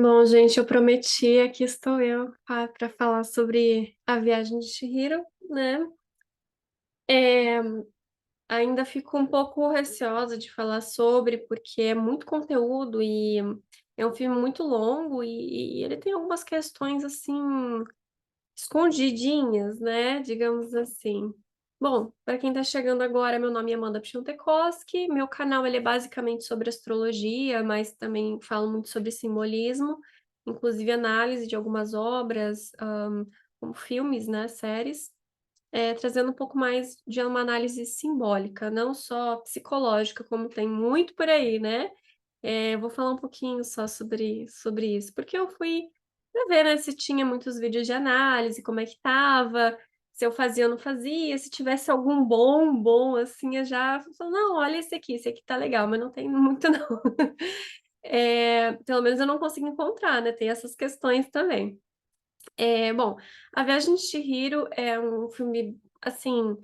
Bom, gente, eu prometi, aqui estou eu para falar sobre a viagem de Chihiro, né? É, ainda fico um pouco receosa de falar sobre, porque é muito conteúdo e é um filme muito longo e ele tem algumas questões assim escondidinhas, né? Digamos assim. Bom, para quem está chegando agora, meu nome é Amanda Piontekowski. Meu canal ele é basicamente sobre astrologia, mas também falo muito sobre simbolismo, inclusive análise de algumas obras, como filmes, né, séries, trazendo um pouco mais de uma análise simbólica, não só psicológica, como tem muito por aí, né? Eu vou falar um pouquinho só sobre isso, porque eu fui pra ver, né, se tinha muitos vídeos de análise, como é que tava, se eu fazia ou não fazia, se tivesse algum bom, assim, eu já falo, não, olha esse aqui tá legal, mas não tem muito não. Pelo menos eu não consigo encontrar, né, tem essas questões também. Bom, A Viagem de Chihiro é um filme, assim,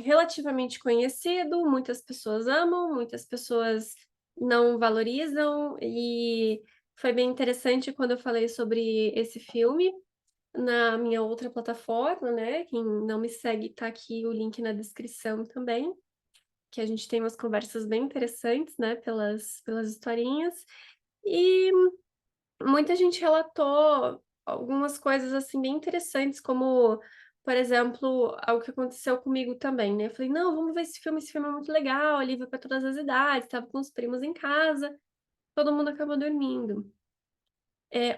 relativamente conhecido, muitas pessoas amam, muitas pessoas não valorizam, e foi bem interessante quando eu falei sobre esse filme na minha outra plataforma, né? Quem não me segue, tá aqui o link na descrição também, que a gente tem umas conversas bem interessantes, né, pelas historinhas. E muita gente relatou algumas coisas assim bem interessantes, como, por exemplo, algo que aconteceu comigo também, né? Eu falei, não, vamos ver esse filme é muito legal, livro para todas as idades, estava com os primos em casa, todo mundo acabou dormindo.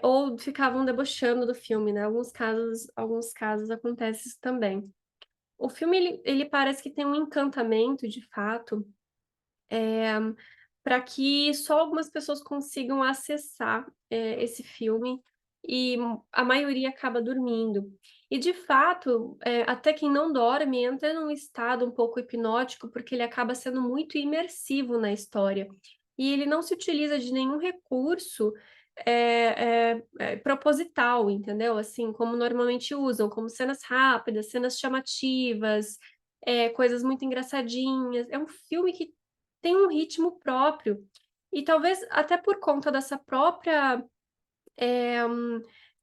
Ou ficavam debochando do filme, né? Alguns casos acontece isso também. O filme, ele parece que tem um encantamento, de fato, para que só algumas pessoas consigam acessar esse filme e a maioria acaba dormindo. E de fato, até quem não dorme entra num estado um pouco hipnótico, porque ele acaba sendo muito imersivo na história. E ele não se utiliza de nenhum recurso proposital, entendeu? Assim, como normalmente usam, como cenas rápidas, cenas chamativas, coisas muito engraçadinhas. É um filme que tem um ritmo próprio. E talvez até por conta dessa própria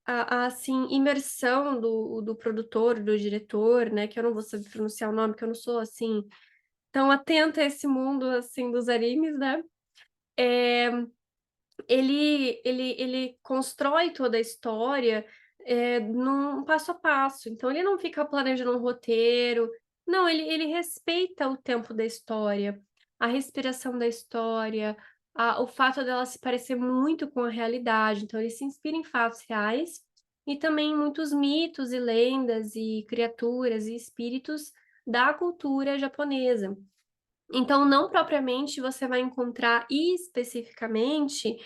assim, imersão do produtor, do diretor, né? Que eu não vou saber pronunciar o nome, que eu não sou assim tão atenta a esse mundo assim dos animes, né? É, ele constrói toda a história num passo a passo. Então, ele não fica planejando um roteiro. Não, ele respeita o tempo da história, a respiração da história, o fato dela se parecer muito com a realidade. Então, ele se inspira em fatos reais e também em muitos mitos e lendas e criaturas e espíritos da cultura japonesa. Então, não propriamente você vai encontrar especificamente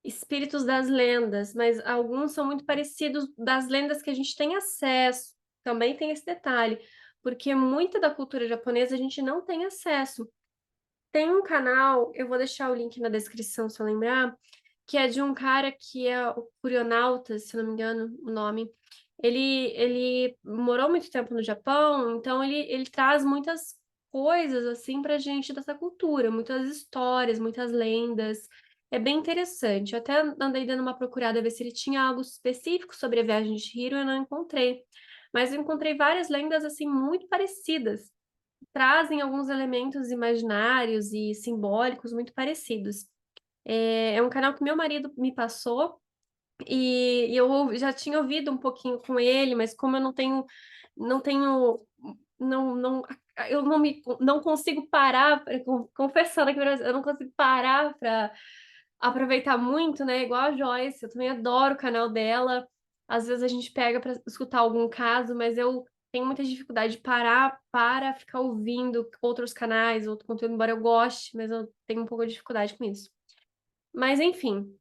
espíritos das lendas, mas alguns são muito parecidos das lendas que a gente tem acesso. Também tem esse detalhe, porque muita da cultura japonesa a gente não tem acesso. Tem um canal, eu vou deixar o link na descrição se eu lembrar, que é de um cara que é o Curionautas, se não me engano o nome. Ele morou muito tempo no Japão, então ele traz muitas coisas assim pra gente dessa cultura, muitas histórias, muitas lendas. É bem interessante. Eu até andei dando uma procurada ver se ele tinha algo específico sobre a viagem de Chihiro, eu não encontrei. Mas eu encontrei várias lendas assim muito parecidas, trazem alguns elementos imaginários e simbólicos muito parecidos. É um canal que meu marido me passou e eu já tinha ouvido um pouquinho com ele, mas como eu não tenho, não, eu não consigo parar, confessando aqui, eu não consigo parar para aproveitar muito, né? Igual a Joyce, eu também adoro o canal dela. Às vezes a gente pega para escutar algum caso, mas eu tenho muita dificuldade de parar para ficar ouvindo outros canais, outro conteúdo, embora eu goste, mas eu tenho um pouco de dificuldade com isso. Mas enfim,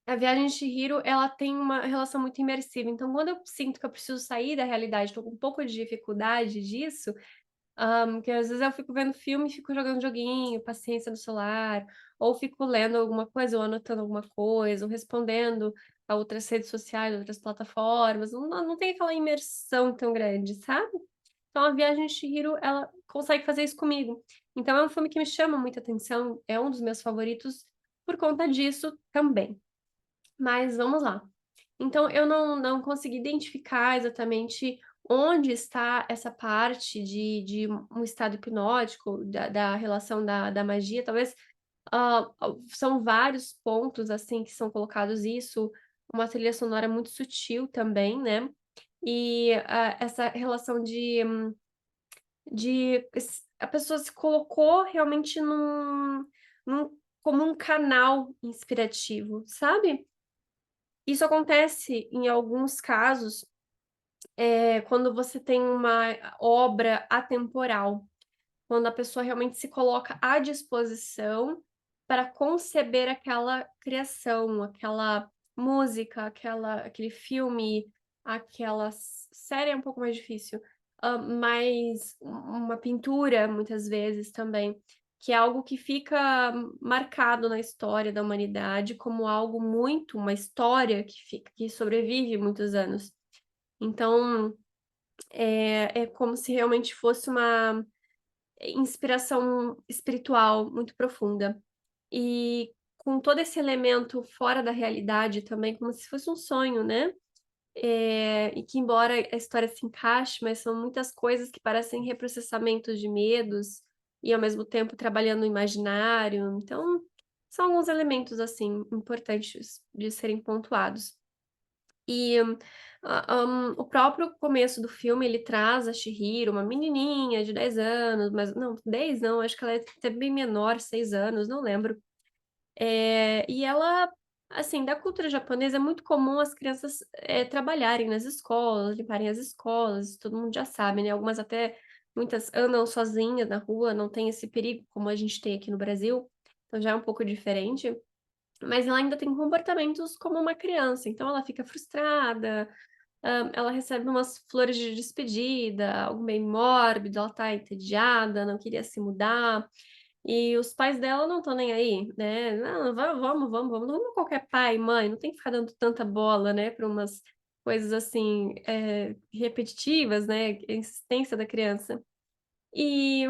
a Viagem de Chihiro, ela tem uma relação muito imersiva. Então, quando eu sinto que eu preciso sair da realidade, estou com um pouco de dificuldade disso, que às vezes eu fico vendo filme e fico jogando joguinho, paciência no celular, ou fico lendo alguma coisa, ou anotando alguma coisa, ou respondendo a outras redes sociais, outras plataformas. Não tem aquela imersão tão grande, sabe? Então a Viagem de Chihiro, ela consegue fazer isso comigo. Então é um filme que me chama muita atenção, é um dos meus favoritos, por conta disso também. Mas vamos lá. Então eu não consegui identificar exatamente onde está essa parte de um estado hipnótico, da relação da magia, talvez, são vários pontos, assim, que são colocados isso, uma trilha sonora muito sutil também, né, e, essa relação de a pessoa se colocou realmente num como um canal inspirativo, sabe? Isso acontece em alguns casos, quando você tem uma obra atemporal, quando a pessoa realmente se coloca à disposição para conceber aquela criação, aquela música, aquele filme, aquela série é um pouco mais difícil, mas uma pintura, muitas vezes, também, que é algo que fica marcado na história da humanidade como algo muito uma história que sobrevive muitos anos. Então, é como se realmente fosse uma inspiração espiritual muito profunda. E com todo esse elemento fora da realidade também, como se fosse um sonho, né, e que embora a história se encaixe, mas são muitas coisas que parecem reprocessamentos de medos, e ao mesmo tempo trabalhando no imaginário, então, são alguns elementos, assim, importantes de serem pontuados. E, o próprio começo do filme, ele traz a Chihiro, uma menininha de 10 anos, mas não, 10 não, acho que ela é até bem menor, 6 anos, não lembro. E ela, assim, da cultura japonesa é muito comum as crianças, trabalharem nas escolas, limparem as escolas, todo mundo já sabe, né, algumas até muitas andam sozinhas na rua, não tem esse perigo como a gente tem aqui no Brasil, então já é um pouco diferente. Mas ela ainda tem comportamentos como uma criança, então ela fica frustrada, ela recebe umas flores de despedida, algo meio mórbido, ela tá entediada, não queria se mudar, e os pais dela não estão nem aí, né, "Não, vamos", não qualquer pai e mãe, não tem que ficar dando tanta bola, né, para umas coisas assim, repetitivas, né, a insistência da criança. E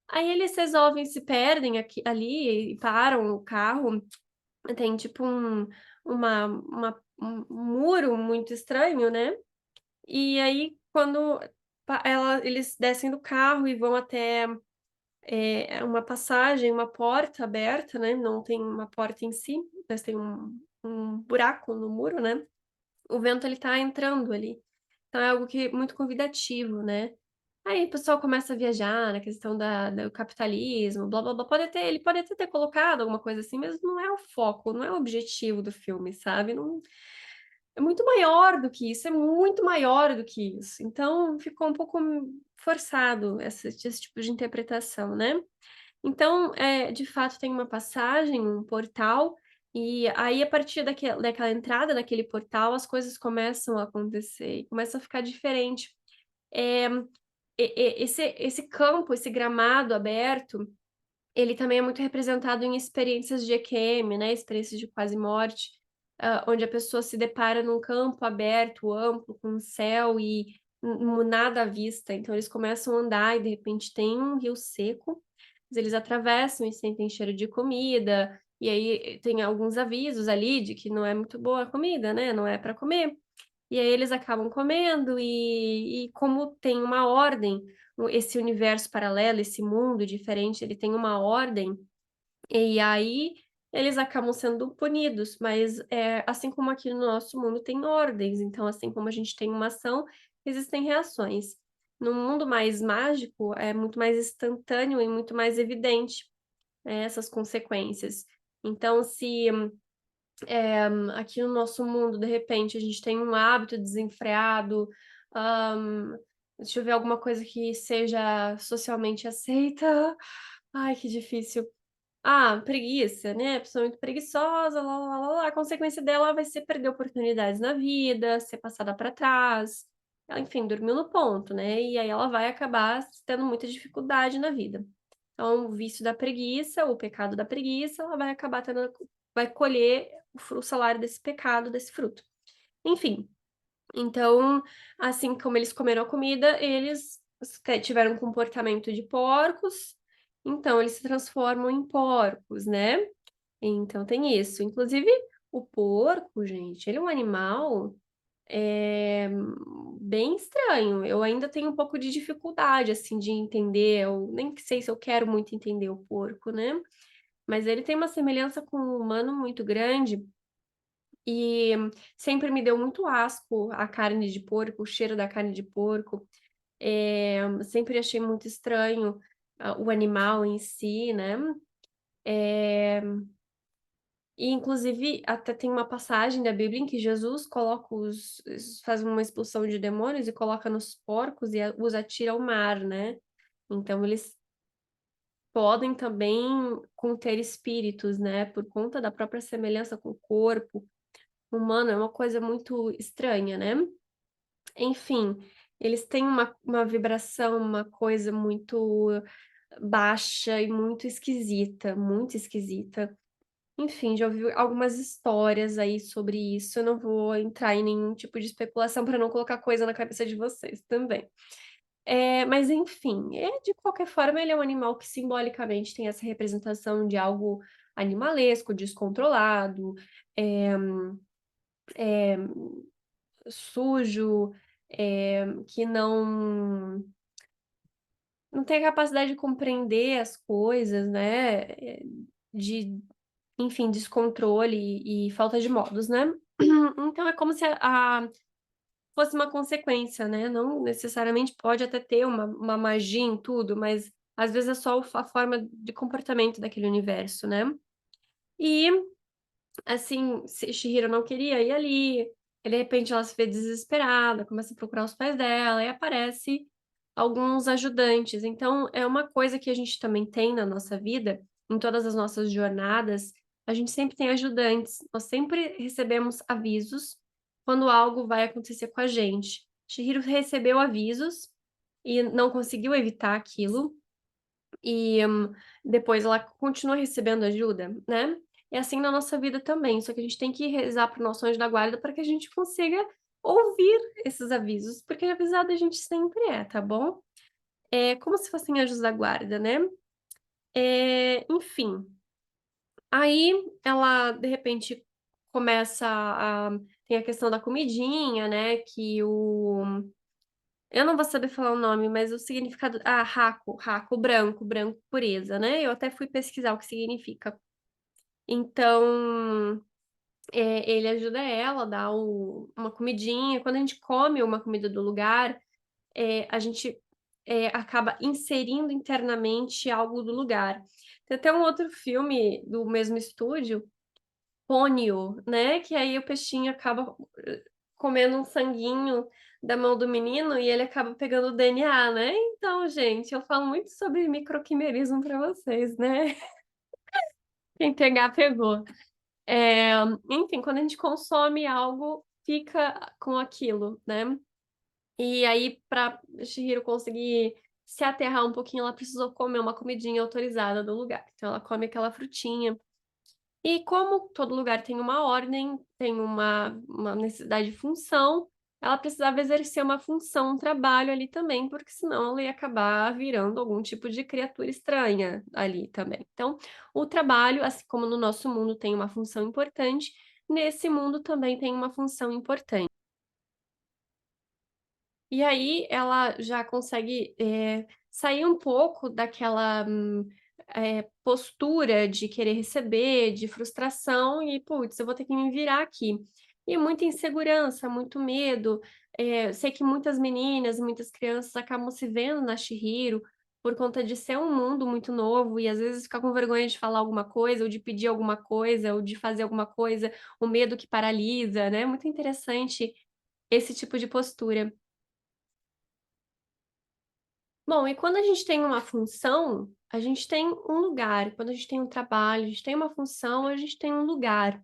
aí eles resolvem se perdem aqui ali e param o carro, tem tipo um muro muito estranho, né, e aí quando eles descem do carro e vão até, uma passagem, uma porta aberta, né, não tem uma porta em si, mas tem um buraco no muro, né, o vento ele tá entrando ali, então é algo que muito convidativo, né. Aí o pessoal começa a viajar na questão do capitalismo, blá-blá-blá, ele pode até ter colocado alguma coisa assim, mas não é o foco, não é o objetivo do filme, sabe, não é muito maior do que isso, é muito maior do que isso. Então ficou um pouco forçado esse tipo de interpretação, né. Então, de fato tem uma passagem, um portal, e aí a partir daquela entrada daquele portal, as coisas começam a acontecer e começa a ficar diferente. Eh, esse campo, esse gramado aberto, ele também é muito representado em experiências de EQM, né, experiências de quase morte, onde a pessoa se depara num campo aberto, amplo, com céu e nada à vista. Então eles começam a andar e de repente tem um rio seco, mas eles atravessam e sentem cheiro de comida, e aí tem alguns avisos ali de que não é muito boa a comida, né, não é para comer. E aí eles acabam comendo e como tem uma ordem, esse universo paralelo, esse mundo diferente, ele tem uma ordem, e aí eles acabam sendo punidos, mas, assim como aqui no nosso mundo tem ordens, então assim como a gente tem uma ação, existem reações. No mundo mais mágico, é muito mais instantâneo e muito mais evidente, essas consequências. Então se aqui no nosso mundo, de repente, a gente tem um hábito desenfreado, deixa eu ver alguma coisa que seja socialmente aceita. Ai, que difícil. Ah, preguiça, né, a pessoa é muito preguiçosa, lá, a consequência dela vai ser perder oportunidades na vida, ser passada para trás, ela, enfim, dormiu no ponto, né, e aí ela vai acabar tendo muita dificuldade na vida. Então, o vício da preguiça, o pecado da preguiça, ela vai acabar tendo vai colher o salário desse pecado, desse fruto. Enfim, então, assim como eles comeram a comida, eles tiveram um comportamento de porcos, então eles se transformam em porcos, né. Então tem isso. Inclusive, o porco, gente, ele é um animal é, bem estranho. Eu ainda tenho um pouco de dificuldade, assim, de entender. Eu nem sei se eu quero muito entender o porco, né? Mas ele tem uma semelhança com o humano muito grande e sempre me deu muito asco a carne de porco, o cheiro da carne de porco. Sempre achei muito estranho o animal em si, né? É, E, inclusive, até tem uma passagem da Bíblia em que Jesus coloca faz uma expulsão de demônios e coloca nos porcos e os atira ao mar, né? Então, eles podem também conter espíritos, né? Por conta da própria semelhança com o corpo humano, é uma coisa muito estranha, né? Enfim, eles têm uma vibração, uma coisa muito baixa e muito esquisita, muito esquisita. Enfim, já ouvi algumas histórias aí sobre isso. Eu não vou entrar em nenhum tipo de especulação para não colocar coisa na cabeça de vocês também. Mas enfim, de qualquer forma, ele é um animal que simbolicamente tem essa representação de algo animalesco, descontrolado, é, é, sujo, que não tem a capacidade de compreender as coisas, né? De, enfim, descontrole e falta de modos, né? Então é como se fosse uma consequência, né? Não necessariamente pode até ter uma magia em tudo, mas às vezes é só a forma de comportamento daquele universo, né? E, assim, Chihiro não queria ir ali, e de repente ela se vê desesperada, começa a procurar os pais dela, e aparece alguns ajudantes. Então, é uma coisa que a gente também tem na nossa vida, em todas as nossas jornadas, a gente sempre tem ajudantes, nós sempre recebemos avisos quando algo vai acontecer com a gente. Chihiro recebeu avisos e não conseguiu evitar aquilo, e depois ela continua recebendo ajuda, né? É assim na nossa vida também, só que a gente tem que rezar pro nosso anjo da guarda para que a gente consiga ouvir esses avisos, porque avisado a gente sempre é, tá bom? É como se fossem anjos da guarda, né? Enfim, aí ela de repente começa a. Tem a questão da comidinha, né? Que o. Eu não vou saber falar o nome, mas o significado. Ah, raco, branco, branco, pureza, né? Eu até fui pesquisar o que significa. Então, ele ajuda ela, dá uma comidinha. Quando a gente come uma comida do lugar, a gente acaba inserindo internamente algo do lugar. Tem até um outro filme do mesmo estúdio, Ponyo, né? Que aí o peixinho acaba comendo um sanguinho da mão do menino e ele acaba pegando o DNA, né? Então, gente, eu falo muito sobre microquimerismo para vocês, né? Quem pegar, pegou. É, Enfim, quando a gente consome algo, fica com aquilo, né? E aí, para Chihiro conseguir se aterrar um pouquinho, ela precisou comer uma comidinha autorizada do lugar. Então, ela come aquela frutinha. E como todo lugar tem uma ordem, tem uma necessidade de função, ela precisava exercer uma função, um trabalho ali também, porque senão ela ia acabar virando algum tipo de criatura estranha ali também. Então, o trabalho, assim como no nosso mundo tem uma função importante, nesse mundo também tem uma função importante. E aí ela já consegue sair um pouco daquela postura de querer receber, de frustração, e, putz, eu vou ter que me virar aqui. E muita insegurança, muito medo. Eu sei que muitas meninas, muitas crianças acabam se vendo na Chihiro por conta de ser um mundo muito novo e às vezes ficar com vergonha de falar alguma coisa, ou de pedir alguma coisa, ou de fazer alguma coisa, o medo que paralisa, né? Muito interessante esse tipo de postura. Bom, e quando a gente tem uma função, a gente tem um lugar. Quando a gente tem um trabalho, a gente tem uma função, a gente tem um lugar.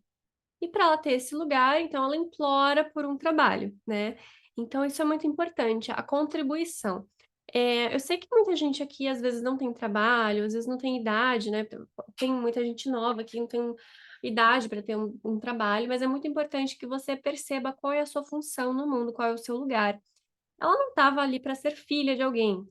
E para ela ter esse lugar, então ela implora por um trabalho, né? Então isso é muito importante, a contribuição. Eu sei que muita gente aqui às vezes não tem trabalho, às vezes não tem idade, né? Tem muita gente nova que não tem idade para ter um trabalho, mas é muito importante que você perceba qual é a sua função no mundo, qual é o seu lugar. Ela não estava ali para ser filha de alguém.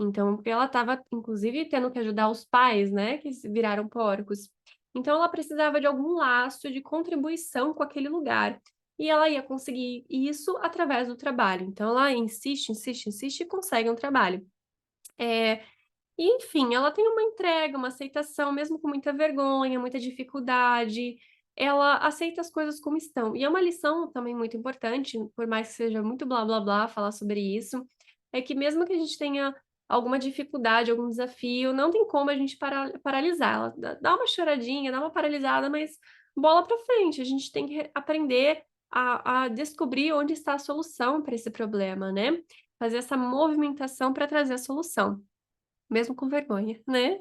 Então, porque ela estava, inclusive, tendo que ajudar os pais, né, que viraram porcos. Então ela precisava de algum laço de contribuição com aquele lugar. E ela ia conseguir isso através do trabalho. Então ela insiste, insiste, insiste e consegue um trabalho. Eh, e enfim, ela tem uma entrega, uma aceitação, mesmo com muita vergonha, muita dificuldade, ela aceita as coisas como estão. E é uma lição também muito importante, por mais que seja muito blá blá blá falar sobre isso, é que mesmo que a gente tenha alguma dificuldade, algum desafio, não tem como a gente paralisar. Ela dá uma choradinha, dá uma paralisada, mas bola pra frente. A gente tem que aprender a descobrir onde está a solução para esse problema, né? Fazer essa movimentação para trazer a solução. Mesmo com vergonha, né.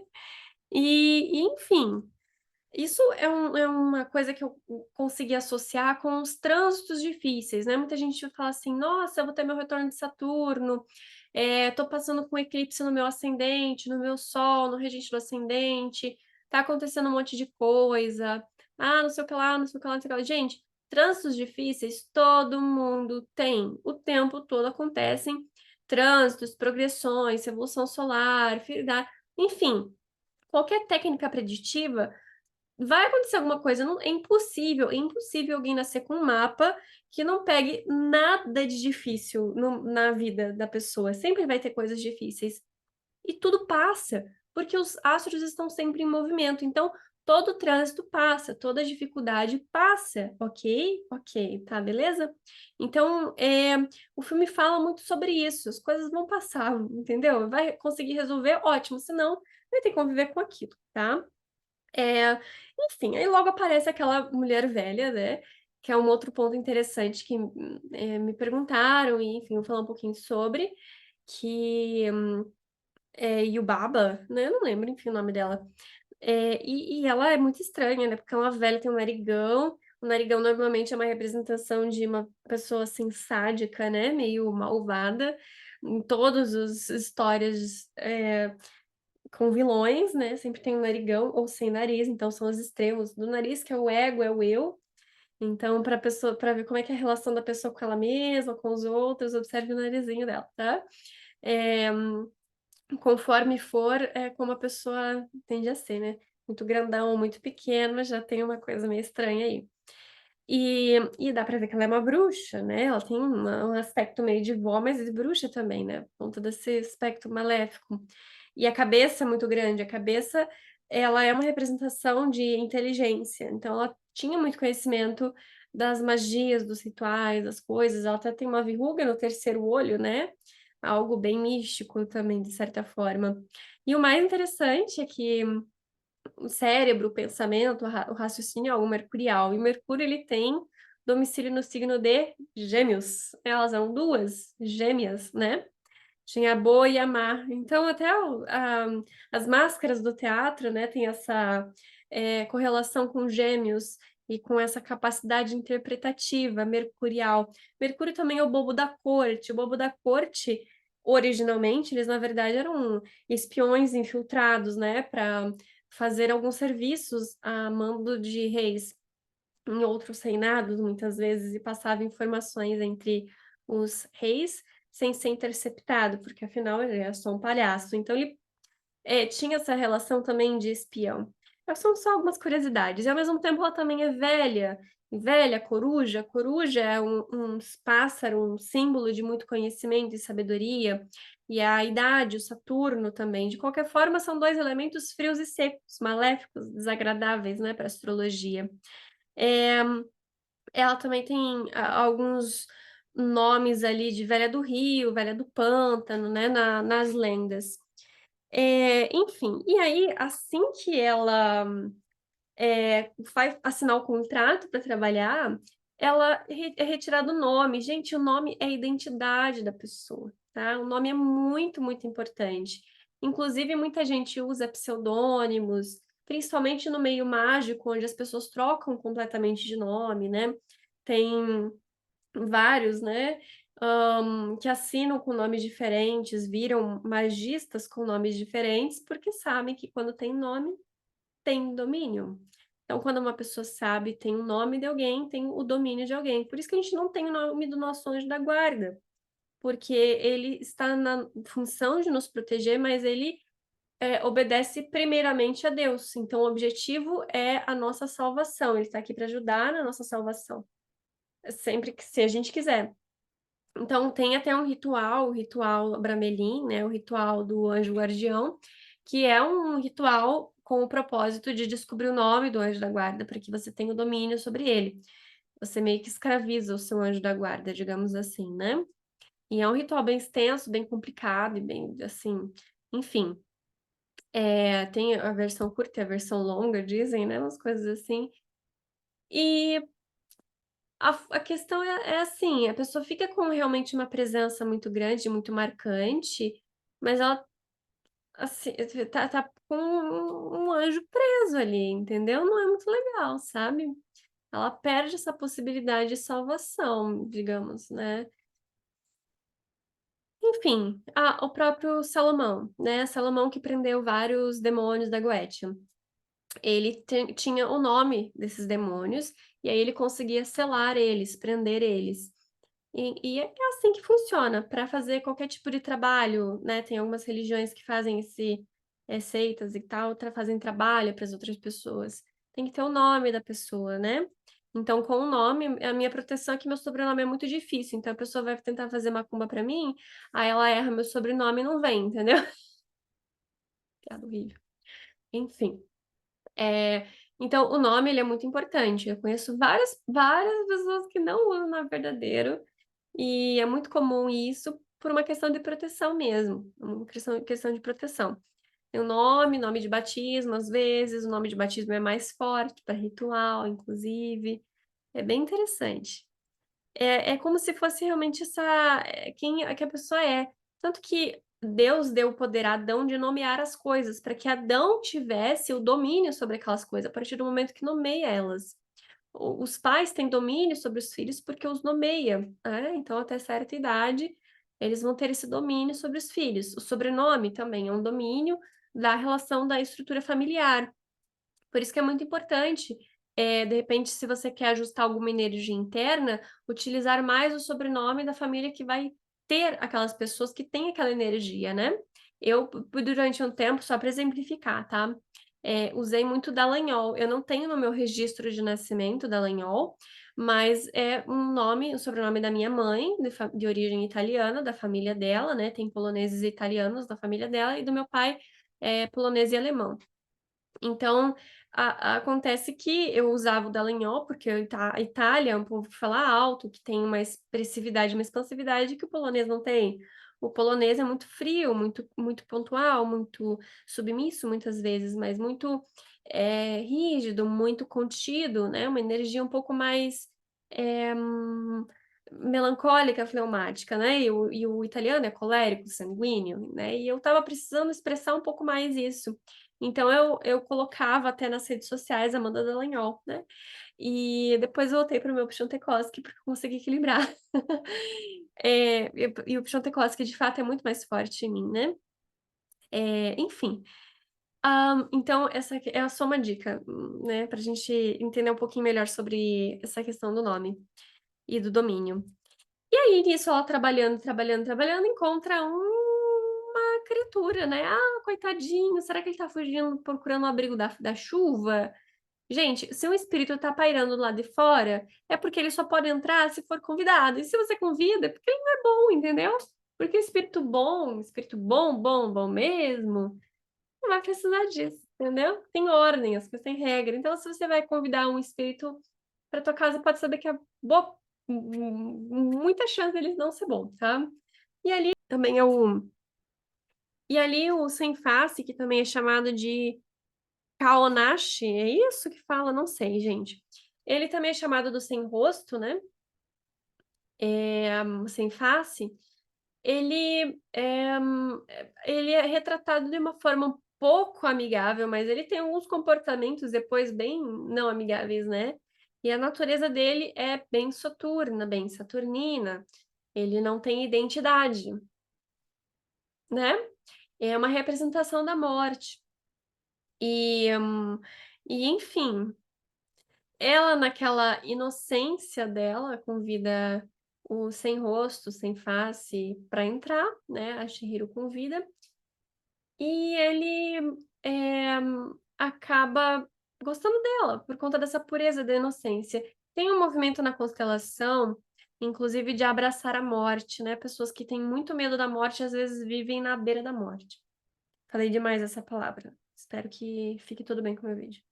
Enfim, isso é uma coisa que eu consegui associar com os trânsitos difíceis, né, muita gente fala assim: "Nossa, eu vou ter meu retorno de Saturno, tô passando com eclipse no meu ascendente, no meu sol, no regente do ascendente, tá acontecendo um monte de coisa, ah, não sei o que lá, não sei o que lá, não sei o que lá". Gente, trânsitos difíceis todo mundo tem, o tempo todo acontecem trânsitos, progressões, revolução solar, enfim, qualquer técnica preditiva vai acontecer alguma coisa, não é impossível alguém nascer com um mapa que não pegue nada de difícil na vida da pessoa, sempre vai ter coisas difíceis. E tudo passa, porque os astros estão sempre em movimento, então todo trânsito passa, toda dificuldade passa, ok? Ok, tá, beleza? Então, o filme fala muito sobre isso, as coisas vão passar, entendeu? Vai conseguir resolver, ótimo, senão vai ter que conviver com aquilo, tá? Eh, enfim, aí logo aparece aquela mulher velha, né, que é um outro ponto interessante que, me perguntaram e, enfim, vou falar um pouquinho sobre, que, Yubaba, né, eu não lembro, enfim, o nome dela. E ela é muito estranha, né, porque é uma velha, tem um narigão, o narigão normalmente é uma representação de uma pessoa, assim, sádica, né, meio malvada, em todos os histórias, com vilões, né, sempre tem um narigão ou sem nariz, então são os extremos do nariz, que é o ego, é o eu. Então pra pessoa para ver como é que é a relação da pessoa com ela mesma, com os outros, observe o narizinho dela, tá. Eh, conforme for, é como a pessoa tende a ser, né, muito grandão, muito pequeno, já tem uma coisa meio estranha aí. E dá pra ver que ela é uma bruxa, né, ela tem um aspecto meio de vó, mas de bruxa também, né, por conta desse aspecto maléfico. E a cabeça é muito grande, a cabeça, ela é uma representação de inteligência, então ela tinha muito conhecimento das magias, dos rituais, das coisas, ela até tem uma verruga no terceiro olho, né, algo bem místico também, de certa forma. E o mais interessante é que o cérebro, o pensamento, o raciocínio é algo mercurial, e Mercúrio ele tem domicílio no signo de Gêmeos. Elas são 2 gêmeas, né. Tinha a Boa e a Má. Então até as máscaras do teatro, né, tem essa, correlação com Gêmeos e com essa capacidade interpretativa mercurial. Mercúrio também é o bobo da corte. O bobo da corte, originalmente, eles na verdade eram espiões infiltrados, né, para fazer alguns serviços a mando de reis em outros reinados, muitas vezes, e passava informações entre os reis sem ser interceptado, porque afinal ele é só um palhaço. Então ele, tinha essa relação também de espião. Mas são só algumas curiosidades. E ao mesmo tempo ela também é velha, velha, coruja. Coruja é um pássaro, um símbolo de muito conhecimento e sabedoria. E a idade, o Saturno também. De qualquer forma, são 2 elementos frios e secos, maléficos, desagradáveis, né, para astrologia. Eh ela também tem alguns nomes ali de Velha do Rio, Velha do Pântano, né, nas lendas. Enfim, e aí assim que ela, vai assinar o contrato para trabalhar, ela é retirado o nome. Gente, o nome é a identidade da pessoa, tá? O nome é muito, muito importante. Inclusive muita gente usa pseudônimos, principalmente no meio mágico, onde as pessoas trocam completamente de nome, né. Tem vários, né, que assinam com nomes diferentes, viram magistas com nomes diferentes, porque sabem que quando tem nome, tem domínio. Então, quando uma pessoa sabe, tem o nome de alguém, tem o domínio de alguém. Por isso que a gente não tem o nome do nosso anjo da guarda, porque ele está na função de nos proteger, mas ele obedece primeiramente a Deus. Então, o objetivo é a nossa salvação. Ele está aqui para ajudar na nossa salvação, sempre que se a gente quiser. Então, tem até um ritual, o ritual Abramelin, né? O ritual do anjo guardião, que é um ritual com o propósito de descobrir o nome do anjo da guarda, para que você tenha o domínio sobre ele. Você meio que escraviza o seu anjo da guarda, digamos assim, né? E é um ritual bem extenso, bem complicado e bem, assim, enfim. Tem a versão curta e a versão longa, dizem, né? Umas coisas assim. E a questão é assim, a pessoa fica com realmente uma presença muito grande, muito marcante, mas ela, assim, tá com um anjo preso ali, entendeu? Não é muito legal, sabe? Ela perde essa possibilidade de salvação, digamos, né? Enfim, o próprio Salomão, né? Salomão que prendeu vários demônios da Goétia. Ele tinha o nome desses demônios, e aí ele conseguia selar eles, prender eles. E é assim que funciona, para fazer qualquer tipo de trabalho, né? Tem algumas religiões que fazem seitas e tal, fazem trabalho para as outras pessoas. Tem que ter o nome da pessoa, né? Então, com o nome, a minha proteção é que meu sobrenome é muito difícil. Então, a pessoa vai tentar fazer macumba para mim, aí ela erra meu sobrenome e não vem, entendeu? Piada horrível. Enfim. É, então, o nome ele é muito importante. Eu conheço várias pessoas que não usam o nome verdadeiro, e é muito comum isso por uma questão de proteção mesmo, uma questão de proteção. Tem o nome de batismo, às vezes, o nome de batismo é mais forte para ritual, inclusive. É bem interessante. É como se fosse realmente quem que a pessoa é. Tanto que Deus deu o poder a Adão de nomear as coisas, para que Adão tivesse o domínio sobre aquelas coisas, a partir do momento que nomeia elas. Os pais têm domínio sobre os filhos porque os nomeia, né? Então, até certa idade, eles vão ter esse domínio sobre os filhos. O sobrenome também é um domínio da relação da estrutura familiar. Por isso que é muito importante, de repente, se você quer ajustar alguma energia interna, utilizar mais o sobrenome da família que vai ter aquelas pessoas que têm aquela energia, né? Eu, durante um tempo, só para exemplificar, tá? Usei muito Dallagnol. Eu não tenho no meu registro de nascimento Dallagnol, mas é um nome, o sobrenome da minha mãe, de origem italiana, da família dela, né? Tem poloneses e italianos na família dela, e do meu pai, polonês e alemão. Então, acontece que eu usava o Dallagnol, porque a Itália é um povo que fala alto, que tem uma expressividade, uma expansividade que o polonês não tem. O polonês é muito frio, muito pontual, muito submisso muitas vezes, mas muito rígido, muito contido, né? Uma energia um pouco mais é, hum, melancólica, fleumática, né? E o italiano é colérico, sanguíneo, né? E eu estava precisando expressar um pouco mais isso. Então eu colocava até nas redes sociais Amanda Dallagnol, né? E depois eu voltei para o meu Pschontekowski porque eu consegui equilibrar. E o Pschontekowski de fato é muito mais forte em mim, né? Enfim. Então essa é só uma dica, né? Pra gente entender um pouquinho melhor sobre essa questão do nome e do domínio. E aí, nisso, ela trabalhando, encontra uma criatura, né? Ah, coitadinho, será que ele tá fugindo, procurando o abrigo da chuva? Gente, se um espírito tá pairando lá de fora, é porque ele só pode entrar se for convidado. E se você convida, é porque ele não é bom, entendeu? Porque espírito bom, bom, bom mesmo, não vai precisar disso, entendeu? Tem ordem, as coisas têm regra. Então, se você vai convidar um espírito para tua casa, pode saber que é boa, muita chance deles não ser bom, tá? E ali também e ali o sem face, que também é chamado de Kaonashi, é isso que fala? Não sei, gente. Ele também é chamado do sem rosto, né? Sem face. Ele é retratado de uma forma um pouco amigável, mas ele tem alguns comportamentos depois bem não amigáveis, né? E a natureza dele é bem soturna, bem saturnina. Ele não tem identidade, né? É uma representação da morte. E, hum, enfim, ela naquela inocência dela convida o sem rosto, sem face para entrar, né? A Chihiro convida. e ele, eh, acaba gostando dela, por conta dessa pureza da inocência. Tem um movimento na constelação, inclusive de abraçar a morte, né, pessoas que têm muito medo da morte, às vezes vivem na beira da morte. Falei demais essa palavra, espero que fique tudo bem com o meu vídeo.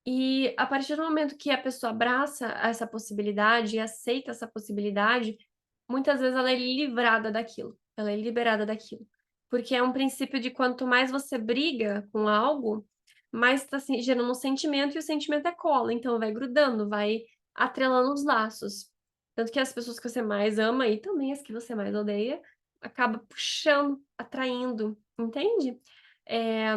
E a partir do momento que a pessoa abraça essa possibilidade e aceita essa possibilidade, muitas vezes ela é livrada daquilo, ela é liberada daquilo. Porque é um princípio de quanto mais você briga com algo, mais está se gerando um sentimento e o sentimento é cola, então vai grudando, vai atrelando os laços. Tanto que as pessoas que você mais ama e também as que você mais odeia, acaba puxando, atraindo, entende? Eh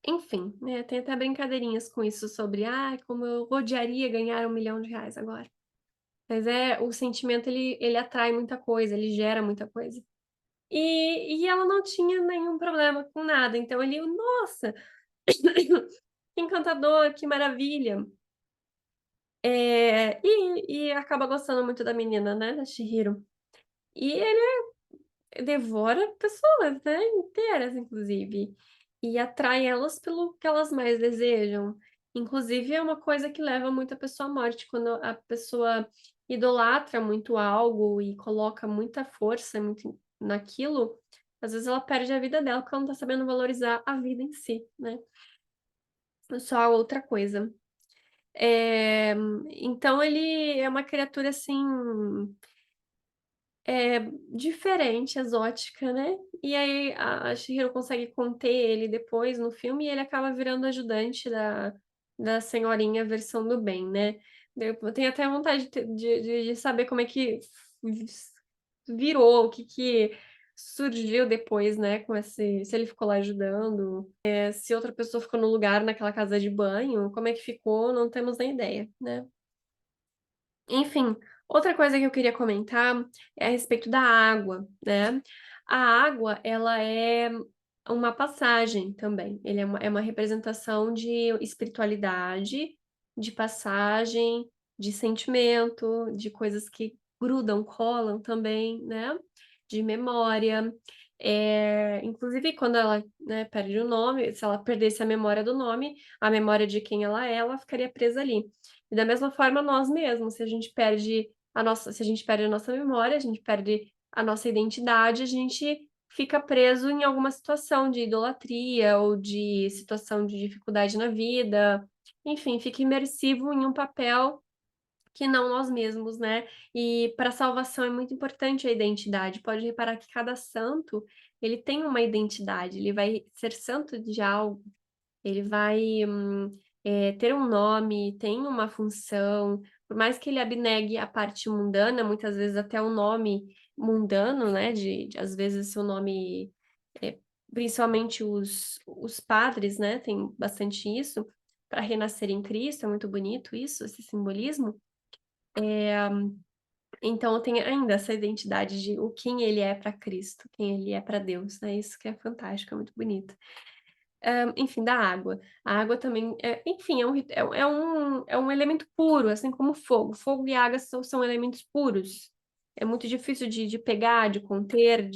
enfim, né, tem até brincadeirinhas com isso sobre: "Ai, como eu odiaria ganhar R$ 1.000.000 agora". Mas o sentimento ele atrai muita coisa, ele gera muita coisa. E ela não tinha nenhum problema com nada, então ele: "Nossa, que encantador, que maravilha". E acaba gostando muito da menina, né, da Chihiro. E devora pessoas, né, inteiras inclusive, e atrai elas pelo que elas mais desejam. Inclusive é uma coisa que leva muito a pessoa à morte, quando a pessoa idolatra muito algo e coloca muita força muito naquilo, às vezes ela perde a vida dela, porque ela não tá sabendo valorizar a vida em si, né. Só a outra coisa. Eh, então ele é uma criatura, assim, é, diferente, exótica, né, e aí a Chihiro consegue conter ele depois no filme e ele acaba virando ajudante da senhorinha versão do bem, né. Eu tenho até vontade de saber como é que virou, o que que surgiu depois, né, com esse se ele ficou lá ajudando, se outra pessoa ficou no lugar naquela casa de banho, como é que ficou, não temos nem ideia, né. Enfim, outra coisa que eu queria comentar é a respeito da água, né. A água, ela é uma passagem também, ele é uma representação de espiritualidade, de passagem, de sentimento, de coisas que grudam, colam também, né, de memória. Inclusive quando ela, né, perde o nome, se ela perdesse a memória do nome, a memória de quem ela ficaria presa ali. E da mesma forma nós mesmos, se a gente perde a nossa memória, a gente perde a nossa identidade, a gente fica preso em alguma situação de idolatria ou de situação de dificuldade na vida, enfim, fica imersivo em um papel que não nós mesmos, né. E para a salvação é muito importante a identidade, pode reparar que cada santo, ele tem uma identidade, ele vai ser santo de algo, ele vai, ter um nome, tem uma função, por mais que ele abnegue a parte mundana, muitas vezes até o nome mundano, né, de às vezes seu nome, eh, principalmente os padres, né, tem bastante isso, para renascer em Cristo, é muito bonito isso, esse simbolismo. Então tem ainda essa identidade de o quem ele é para Cristo, quem ele é para Deus, né, isso que é fantástico, é muito bonito. Enfim, da água. A água também enfim, é um elemento puro, assim como o fogo. Fogo e água são elementos puros. É muito difícil de pegar, de conter,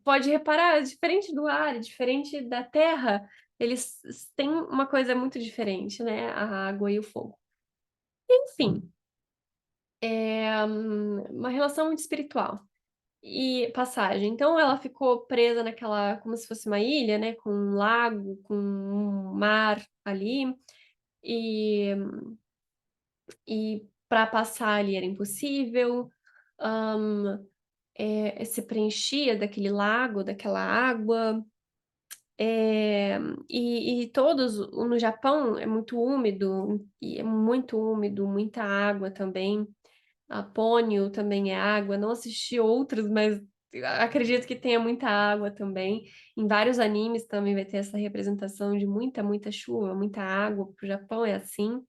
pode reparar, diferente do ar, diferente da terra, eles têm uma coisa muito diferente, né, a água e o fogo. Enfim, uma relação muito espiritual. E passagem. Então ela ficou presa naquela como se fosse uma ilha, né, com um lago, com um mar ali, e para passar ali era impossível, se preenchia daquele lago, daquela água, e todos no Japão é muito úmido, e é muito úmido, muita água também. A Ponyo também é água, não assisti outros, mas acredito que tenha muita água também. Em vários animes também vai ter essa representação de muita, muita chuva, muita água, para o Japão é assim.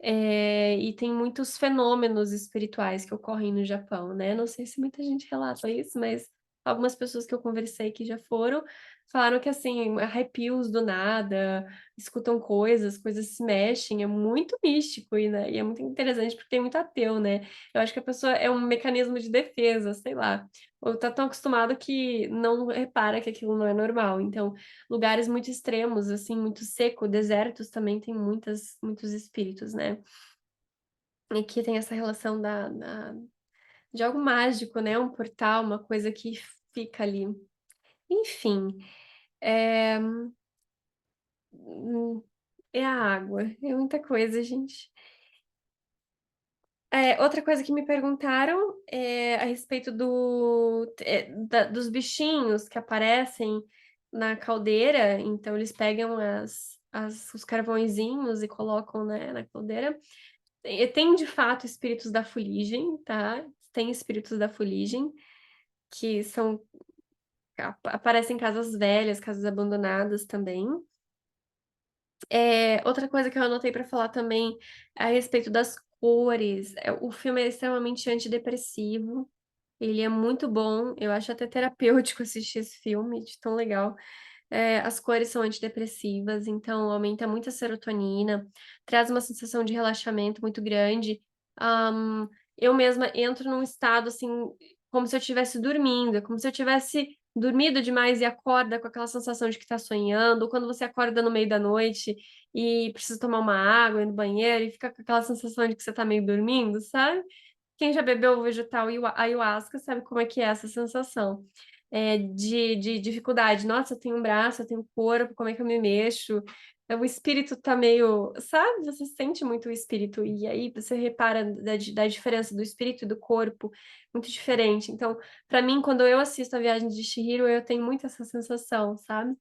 E tem muitos fenômenos espirituais que ocorrem no Japão, né, não sei se muita gente relata isso, mas algumas pessoas que eu conversei que já foram, Falaram que, assim, arrepios do nada, escutam coisas, coisas se mexem, é muito místico e, né, e é muito interessante porque tem muito ateu, né. Eu acho que a pessoa é um mecanismo de defesa, sei lá, ou tá tão acostumado que não repara que aquilo não é normal. Então, lugares muito extremos, assim, muito seco, desertos também tem muitos espíritos, né. E que tem essa relação da de algo mágico, né, um portal, uma coisa que fica ali. Enfim, eh é a água, é muita coisa, gente. Outra coisa que me perguntaram, a respeito dos bichinhos que aparecem na caldeira, então eles pegam os carvõezinhos e colocam, né, na caldeira. Tem de fato espíritos da fuligem, tá, tem espíritos da fuligem, que são aparecem em casas velhas, casas abandonadas também. Outra coisa que eu anotei pra falar também a respeito das cores, o filme é extremamente antidepressivo, ele é muito bom, eu acho até terapêutico assistir esse filme, de tão legal. As cores são antidepressivas, então aumenta muito a serotonina, traz uma sensação de relaxamento muito grande. Hã, eu mesma entro num estado, assim, como se eu estivesse dormindo, é como se eu tivesse dormido demais e acorda com aquela sensação de que tá sonhando, ou quando você acorda no meio da noite e precisa tomar uma água, ir no banheiro e fica com aquela sensação de que você tá meio dormindo, sabe? Quem já bebeu o vegetal ayahuasca sabe como é que é essa sensação, de dificuldade. "Nossa, eu tenho um braço, eu tenho um corpo, como é que eu me mexo?". O espírito tá meio, sabe, você sente muito o espírito, e aí você repara da diferença do espírito e do corpo, muito diferente. Então, pra mim, quando eu assisto A Viagem de Chihiro, eu tenho muito essa sensação, sabe,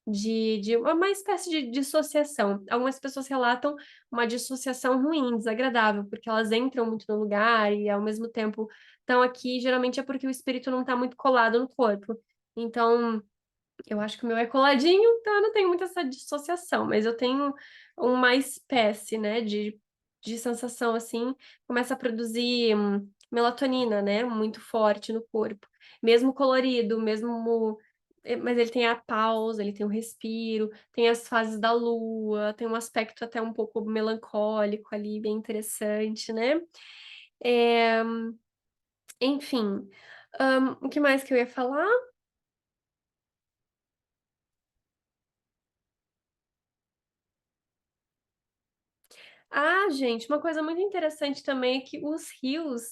de uma espécie de dissociação. Algumas pessoas relatam uma dissociação ruim, desagradável, porque elas entram muito no lugar e, ao mesmo tempo, estão aqui, geralmente é porque o espírito não está muito colado no corpo. Então, eu acho que o meu é coladinho, então eu não tenho muito essa dissociação, mas eu tenho uma espécie, né, de sensação, assim, começa a produzir melatonina, né, muito forte no corpo, mesmo colorido, mesmo mas ele tem a pausa, ele tem o respiro, tem as fases da lua, tem um aspecto até um pouco melancólico ali, bem interessante, né. Eh, enfim, o que mais que eu ia falar? Ah, gente, uma coisa muito interessante também é que os rios,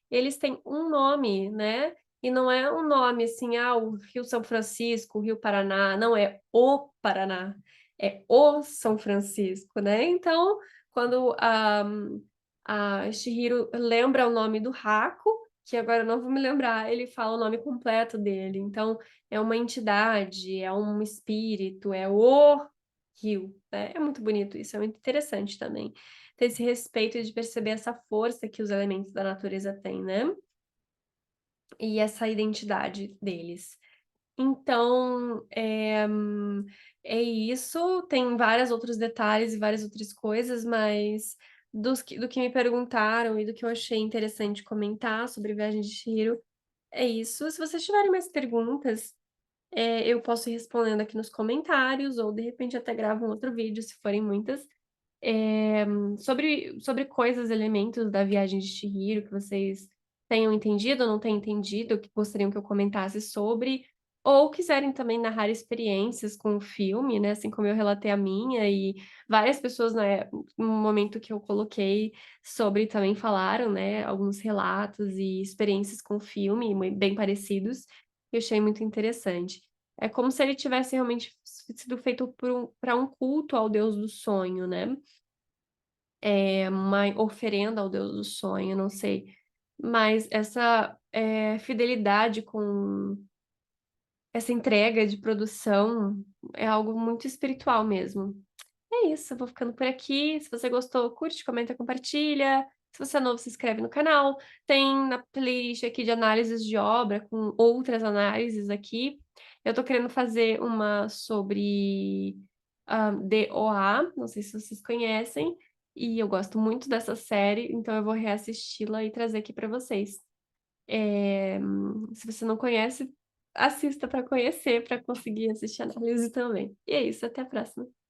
eles têm um nome, né, e não é um nome assim, o Rio São Francisco, o Rio Paraná, não, é o Paraná, é o São Francisco, né. Então, quando a Chihiro lembra o nome do Raco, que agora eu não vou me lembrar, ele fala o nome completo dele, então é uma entidade, é um espírito, é o rio, né. É muito bonito isso, é muito interessante também, ter esse respeito de perceber essa força que os elementos da natureza têm, né, e essa identidade deles. Então, é isso, tem vários outros detalhes e várias outras coisas, mas do que me perguntaram e do que eu achei interessante comentar sobre Viagem de Chihiro, é isso. Se vocês tiverem mais perguntas, eu posso ir respondendo aqui nos comentários ou de repente até gravo um outro vídeo, se forem muitas. Sobre coisas, elementos da Viagem de Chihiro que vocês tenham entendido ou não tenham entendido, que gostariam que eu comentasse sobre, ou quiserem também narrar experiências com o filme, né, assim como eu relatei a minha e várias pessoas, né, no momento que eu coloquei sobre também falaram, né, alguns relatos e experiências com o filme bem parecidos, que eu achei muito interessante. É como se ele tivesse realmente sido feito pra um culto ao deus do sonho, né. Uma oferenda ao deus do sonho, não sei. Mas essa, fidelidade com essa entrega de produção é algo muito espiritual mesmo. É isso, eu vou ficando por aqui. Se você gostou, curte, comenta, compartilha. Se você é novo, se inscreve no canal. Tem na playlist aqui de análises de obra, com outras análises aqui. Eu tô querendo fazer uma sobre, DOA, não sei se vocês conhecem, e eu gosto muito dessa série, então eu vou reassisti-la e trazer aqui para vocês. Se você não conhece, assista para conhecer, para conseguir assistir a análise também. E é isso, até a próxima.